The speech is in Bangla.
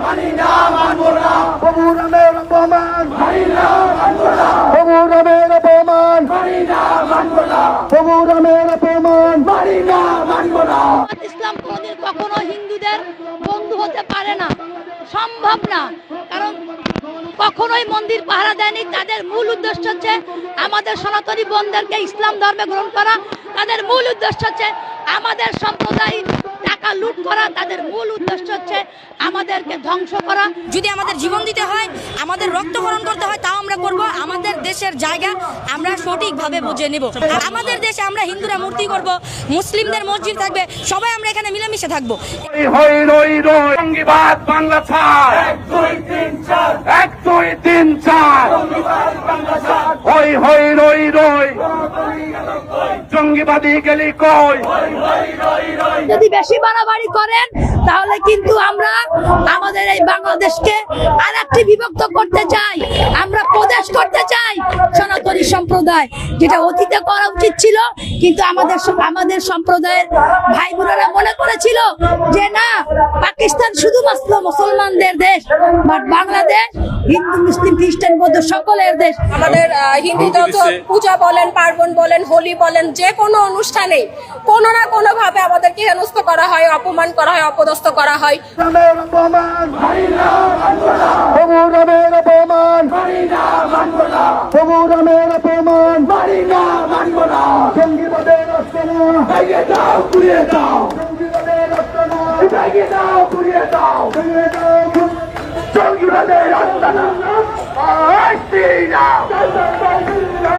মানি না মানবো না, অপরাধের অপমান, মানি না মানবো না, অপরাধের অপমান, মানি না মানবো না, অপরাধের অপমান, মানি না মানবো না। ইসলাম কোনোদিন কখনো হিন্দুদের বন্ধু হতে পারে না, সম্ভব না। কারণ কখনোই মন্দির পাহারা দেয়নি। তাদের মূল উদ্দেশ্য হচ্ছে আমাদের সনাতনী বোনদেরকে ইসলাম ধর্মে গ্রহণ করা। তাদের মূল উদ্দেশ্য হচ্ছে আমাদের সম্প্রদায় টাকা লুট করা। তাদের মূল উদ্দেশ্য হচ্ছে আমাদেরকে ধ্বংস করা। যদি আমাদের জীবন দিতে হয়, আমাদের রক্তক্ষরণ করতে হয়, তাও আমরা করব। আমাদের দেশের জায়গা আমরা সঠিকভাবে বুঝে নেব। আমাদের দেশে আমরা হিন্দুরা মূর্তি করব, মুসলিমদের মসজিদ থাকবে, সবাই আমরা এখানে মিলেমিশে থাকবো। হই রই রই জঙ্গিবাদ বাংলা ছাড়, 1 2 3 4 1 2 3 4, হই হই রই রই জঙ্গিবাদী গেলি কই। যদি বেশি বাড়াবাড়ি করেন তাহলে কিন্তু আমরা আমাদের এই বাংলাদেশকে আরেকটি বিভক্ত করতে চাই। আমরা প্রদেশ করতে চাই সনাতনী সম্প্রদায়, যেটা অতীতে করা উচিত ছিল। কিন্তু আমাদের সম্প্রদায়ের ভাই বোনেরা মনে করেছিল যে না, পাকিস্তান শুধুমাত্র মুসলমানদের দেশ, বাট বাংলাদেশ হিন্দু মুসলিম খ্রিস্টান বৌদ্ধ সকলের দেশ। আমাদের হিন্দু যত পূজা বলেন, পার্বণ বলেন, হোলি বলেন, যে কোনো অনুষ্ঠানে কোনো না কোনো ভাবে আমাদেরকে হেনস্থ করা হয়, অপমান করা হয়, অপদস্থ করা হয়। অপরাধের অপমান, মানি না মানবো না, অপরাধের অপমান, মানি না মানবো না, অপরাধের অপমান, মানি না মানবো না। জঙ্গিবাদের আস্তানা, ভেঙে দাও, পুড়িয়ে দাও, জঙ্গিবাদের আস্তানা, ভেঙে দাও, পুড়িয়ে দাও, ভেঙে দাও, জঙ্গিবাদের আস্তানা। আসছি না।